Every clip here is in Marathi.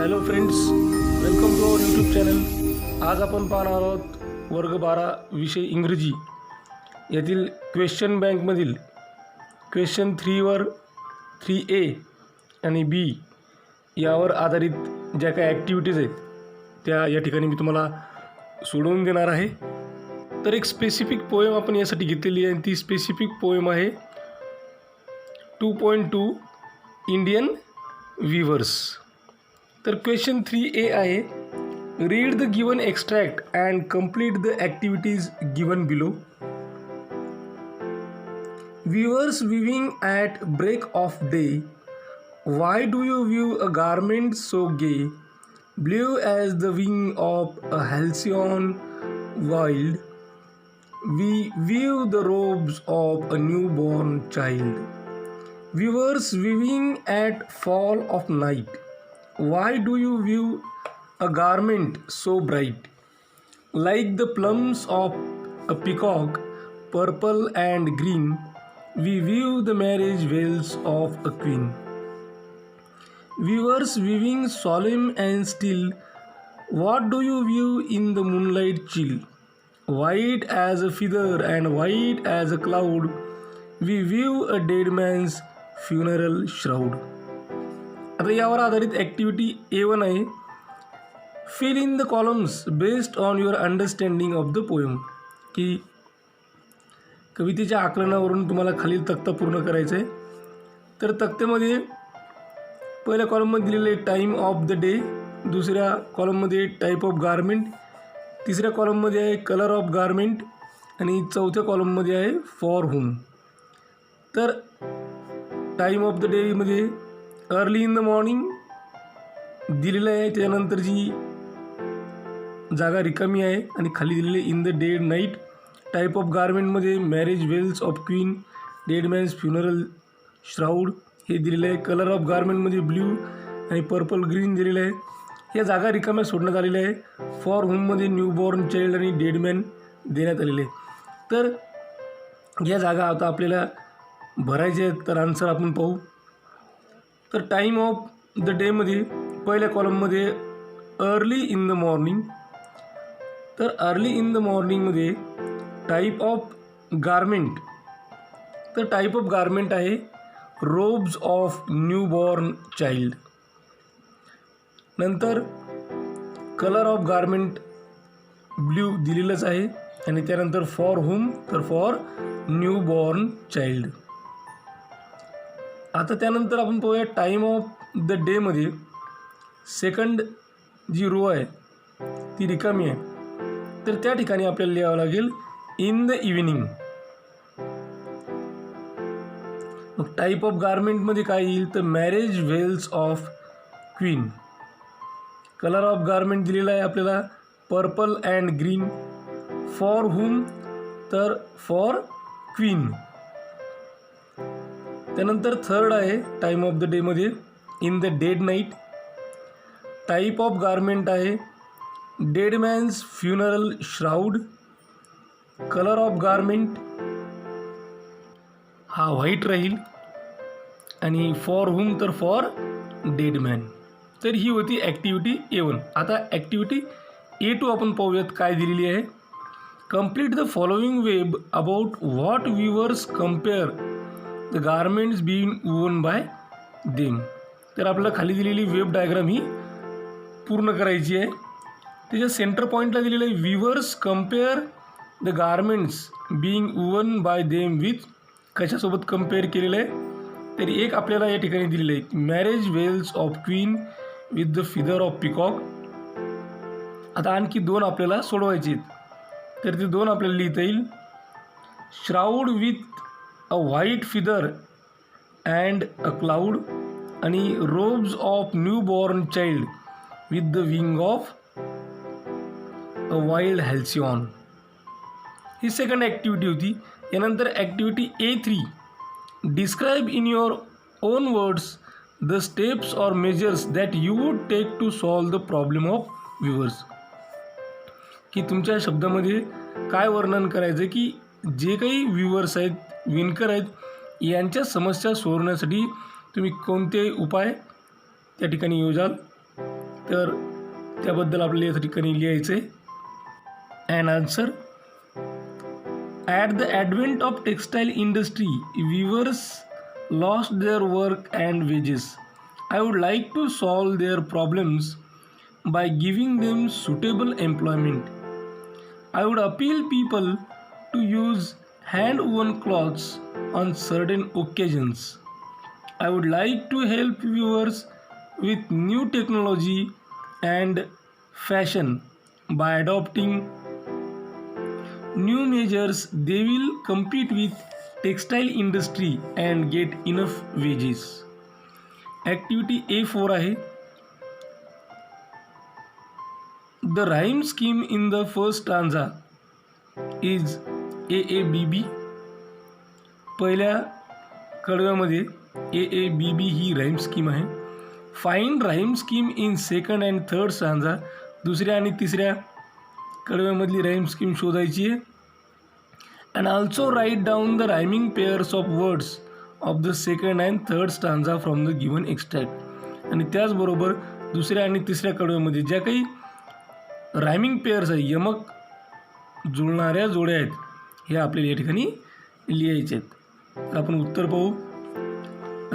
Hello friends, welcome to our YouTube channel. आज आपण पाहणार आहोत वर्ग 12 विषय इंग्रजी यातील क्वेश्चन बँकमधील क्वेश्चन 3वर 3A आणि B यावर आधारित ज्या काही ॲक्टिव्हिटीज आहेत त्या या ठिकाणी मी तुम्हाला सोडवून देणार आहे. तर एक स्पेसिफिक पोएम आपण यासाठी घेतलेली आहे आणि ती स्पेसिफिक पोएम आहे 2.2 इंडियन वीवर्स. तर क्वेश्चन 3A आहे, read the given extract and complete the activities given below. Weavers weaving at break of day, why do you weave a garment so gay, blue as the wing of a halcyon wild? We weave the robes of a newborn child. Weavers weaving at fall of night, why do you weave a garment so bright, like the plumes of a peacock, purple and green? We weave the marriage veils of a queen. Weavers weaving solemn and still, what do you weave in the moonlight chill, white as a feather and white as a cloud? We weave a dead man's funeral shroud. आता यावर आधारित ॲक्टिव्हिटी A1 आहे, fill in the columns based on your understanding of the poem. की कवितेच्या आकलनावरून तुम्हाला खालील तक्ता पूर्ण करायचा आहे. तर तक्त्यामध्ये पहिल्या कॉलममध्ये दिलेलं आहे टाईम ऑफ द डे, दुसऱ्या कॉलममध्ये टाईप ऑफ गारमेंट, तिसऱ्या कॉलममध्ये आहे कलर ऑफ गारमेंट आणि चौथ्या कॉलममध्ये आहे फॉर हुम. तर टाईम ऑफ द डेमध्ये अर्ली इन द मॉर्निंग दिलेलं आहे, त्यानंतरची जागा रिकामी आहे आणि खाली दिलेले in the dead night. Type of गारमेंटमध्ये marriage veils of queen, dead man's funeral shroud हे दिलेलं आहे. कलर ऑफ गारमेंटमध्ये ब्ल्यू आणि पर्पल ग्रीन दिलेलं आहे. या जागा रिकाम्या सोडण्यात आलेल्या आहे. फॉर होममध्ये न्यूबॉर्न चाइल्ड आणि डेड मॅन देण्यात आलेले आहे. तर या जागा आता आपल्याला भरायच्या आहेत. तर आन्सर आपण पाहू. तर टाईम ऑफ द डेमध्ये पहिल्या कॉलममध्ये अर्ली इन द मॉर्निंग. तर अर्ली इन द मॉर्निंगमध्ये टाईप ऑफ गारमेंट, तर टाईप ऑफ गारमेंट आहे रोब्स ऑफ न्यूबॉर्न चाइल्ड. नंतर कलर ऑफ गारमेंट ब्ल्यू दिलेलंच आहे आणि त्यानंतर फॉर हुम, तर फॉर न्यूबॉर्न चाइल्ड. आता त्यानंतर आपण पाहूया टाईम ऑफ द डेमध्ये सेकंड जी रो आहे ती रिकामी आहे. तर त्या ठिकाणी आपल्याला लिहावं लागेल इन द इव्हिनिंग. मग टाईप ऑफ गारमेंटमध्ये काय येईल, तर marriage veils of queen. Colour of garment दिलेला आहे आपल्याला purple and green. For whom, तर फॉर क्वीन. त्यानंतर थर्ड आहे टाईम ऑफ द डेमध्ये in the dead night. Type of garment आहे dead man's funeral shroud. Colour of garment हा व्हाईट राहील आणि फॉर हुम, तर फॉर डेड मॅन. तर ही होती ॲक्टिव्हिटी A1. आता ॲक्टिव्हिटी A2 आपण पाहूयात काय दिलेली आहे. Complete the following web about what viewers compare the garments being worn by them. तर आपल्याला खाली दिलेली वेब डायग्राम ही पूर्ण करायची आहे. त्याच्या सेंटर पॉईंटला दिलेलं आहे viewers compare the garments being worn by them with, कशासोबत कम्पेअर केलेलं आहे, तर एक आपल्याला या ठिकाणी दिलेलं आहे marriage veils of queen with the feather of peacock. आता आणखी दोन आपल्याला सोडवायचे आहेत. तर ते दोन आपल्याला लिहिता येईल shroud with a white feather and a cloud आणि robes of newborn child with the wing of a wild halcyon. ही सेकंड ॲक्टिव्हिटी होती. यानंतर activity A3, describe in your own words the steps or measures that you would take to solve the problem of viewers. की तुमच्या शब्दामध्ये काय वर्णन करायचं की जे काही व्ह्यूअर्स आहेत, विणकर आहेत, यांच्या समस्या सोडवण्यासाठी तुम्ही कोणते उपाय त्या ठिकाणी योजाल. तर त्याबद्दल आपल्याला या ठिकाणी लिहायचं आहे. And answer, at the advent of textile industry weavers lost their work and wages. I would like to solve their problems by giving them suitable employment. I would appeal people to use hand-woven cloths on certain occasions. I would like to help viewers with new technology and fashion by adopting new measures. They will compete with textile industry and get enough wages. Activity A4 आहे. The rhyme scheme in the first stanza is AABB. पहिल्या कडव्यामध्ये AABB ही राईम स्कीम आहे. Find rhyme scheme in second and third stanza. दुसऱ्या आणि तिसऱ्या कडव्यामधली राईम स्कीम शोधायची आहे. And also write down the rhyming pairs of words of the second and third stanza from the given extract. आणि त्याचबरोबर दुसऱ्या आणि तिसऱ्या कडव्यामध्ये ज्या काही रायमिंग पेअर्स आहे, यमक जुळणाऱ्या जोड्या आहेत, हे आपल्याला या ठिकाणी लिहायचे आहेत. तर आपण उत्तर पाहू.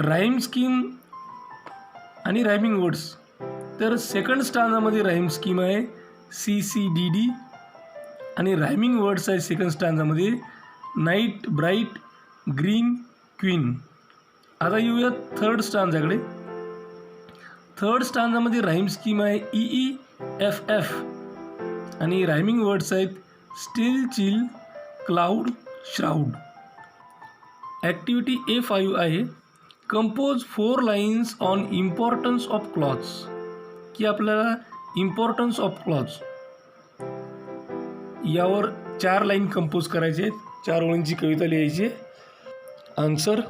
राईम स्कीम आणि रायमिंग वर्ड्स. तर सेकंड स्टांजामध्ये राईम स्कीम आहे CCDD आणि रायमिंग वर्ड्स आहे सेकंड स्टांजामध्ये नाईट, ब्राईट, ग्रीन, क्वीन. आता येऊया थर्ड स्टांजाकडे. थर्ड स्टांजामध्ये राईम स्कीम आहे EEFF आणि रायमिंग वर्ड्स आहेत steel, chill, cloud, shroud. Activity A5 आहे. Compose 4 lines on importance of clothes. की आपल्याला इम्पॉर्टन्स ऑफ क्लॉथ्स यावर 4 लाईन कंपोज करायचे आहेत. 4 ओळींची कविता लिहायची आहे. Answer,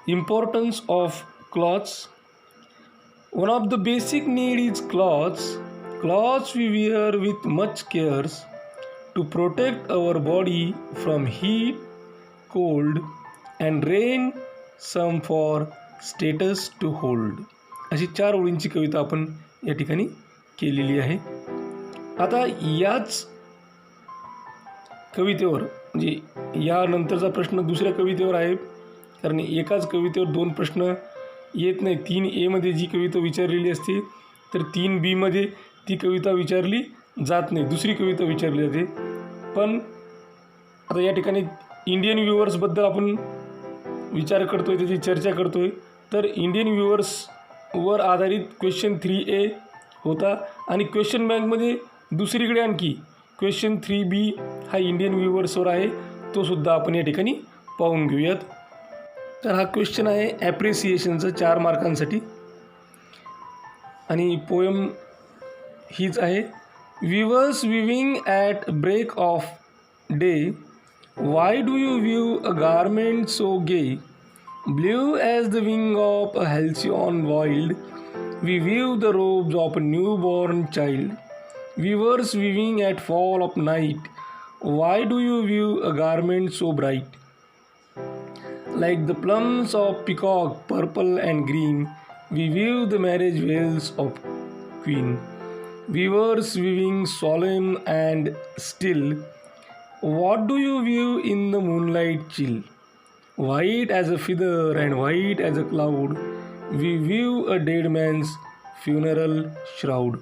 importance of clothes. One of the basic need is clothes. Clothes we wear with much cares to protect our body from heat, cold and rain, some for status to hold. अशी 4 ओळींची कविता आपण या ठिकाणी केलेली आहे. आता याच कवितेवर म्हणजे यानंतरचा प्रश्न दुसऱ्या कवितेवर आहे, कारण एकाच कवितेवर 2 प्रश्न येत नाही. 3A मध्ये जी कविता विचारलेली असते तर 3B मध्ये ती कविता विचारली जात नाही, दुसरी कविता विचारली जाते. पण आता या ठिकाणी इंडियन व्ह्युअर्सबद्दल आपण विचार करतो आहे, त्याची चर्चा करतो आहे. तर इंडियन व्ह्युअर्सवर आधारित क्वेश्चन 3A होता आणि क्वेश्चन बँकमध्ये दुसरीकडे आणखी क्वेश्चन 3B हा इंडियन व्ह्युअर्सवर आहे, तो सुद्धा आपण या ठिकाणी पाहून घेऊयात. तर हा क्वेश्चन आहे ॲप्रिसिएशनचा 4 मार्कांसाठी आणि पोयम हीच आहे. Weavers weaving at break of day, why do you weave a garment so gay, blue as the wing of a halcyon wild, we weave the robes of a newborn child. Weavers weaving at fall of night, why do you weave a garment so bright, like the plums of peacock purple and green, we view the marriage veils of queen. Weavers weaving solemn and still, what do you view in the moonlight chill, white as a feather and white as a cloud, we view a dead man's funeral shroud.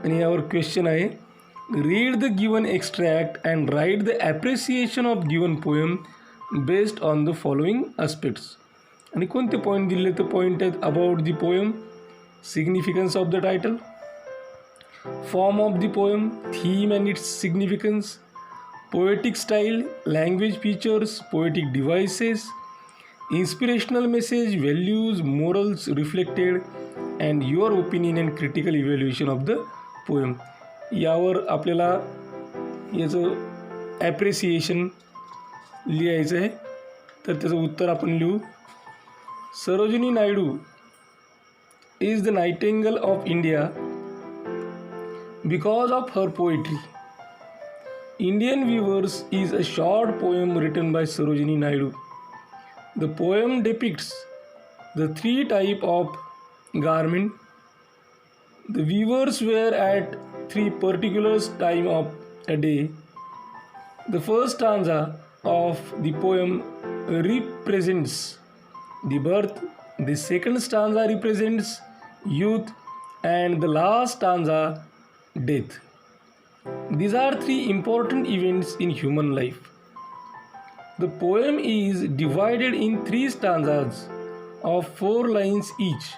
आणि यावर क्वेश्चन आहे, read the given extract and write the appreciation of given poem based on the following aspects. आणि कोणते पॉईंट दिले तर पॉईंट आहेत about the poem, significance of the title, form of the poem, theme and it's significance, poetic style, language features, poetic devices, inspirational message, values, morals reflected and your opinion and critical evaluation of the poem. यावर आपल्याला याचं ॲप्रिसिएशन लिहायचं आहे. तर त्याचं उत्तर आपण लिहू. Sarojini Naidu is the nightingale of India because of her poetry. Indian weavers is a short poem written by Sarojini Naidu. The poem depicts the 3 types of garment The weavers were at 3 particular time of a day. The first stanza of the poem represents the birth, the second stanza represents youth, and the last stanza death. These are 3 important events in human life. The poem is divided in 3 stanzas of 4 lines each.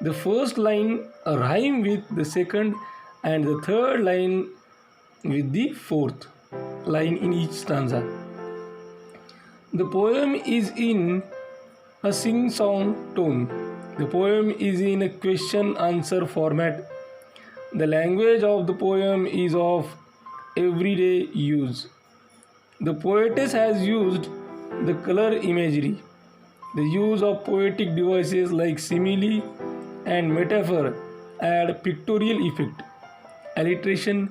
The first line rhyme with the second and the third line with the fourth line in each stanza. The poem is in a sing-song tone. The poem is in a question-answer format. The language of the poem is of everyday use. The poetess has used the color imagery, the use of poetic devices like simile and metaphor add pictorial effect. Alliteration,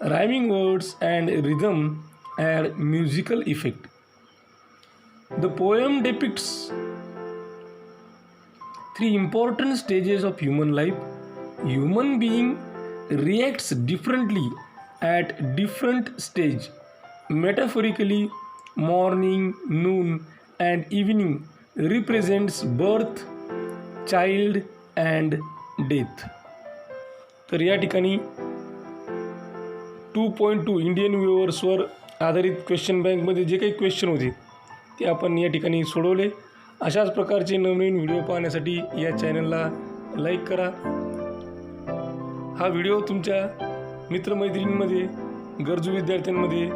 rhyming words and rhythm add musical effect. The poem depicts 3 important stages of human life. Human being reacts differently at different stage. Metaphorically, morning, noon and evening represents birth, child and death. तर या ठिकाणी 2.2 इंडियन व्ह्यूअर्सवर आधारित क्वेश्चन बँकमध्ये जे काही क्वेश्चन होते ते आपण या ठिकाणी सोडवले. अशाच प्रकारचे नवनवीन व्हिडिओ पाहण्यासाठी या चॅनलला लाईक करा. हा व्हिडिओ तुमच्या मित्रमैत्रिणींमध्ये, गरजू विद्यार्थ्यांमध्ये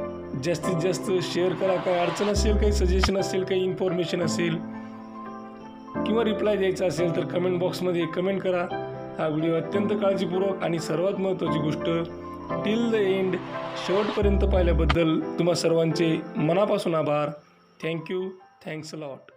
जास्तीत जास्त शेअर करा. काही अडचण असेल, काही सजेशन असेल, काही इन्फॉर्मेशन असेल किंवा रिप्लाय द्यायचा असेल तर कमेंट बॉक्समध्ये कमेंट करा. हा व्हिडिओ अत्यंत काळजीपूर्वक आणि सर्वात महत्त्वाची गोष्ट टिल द एंड शेवटपर्यंत पाहिल्याबद्दल तुम्हा सर्वांचे मनापासून आभार. थँक्यू. Thanks a lot.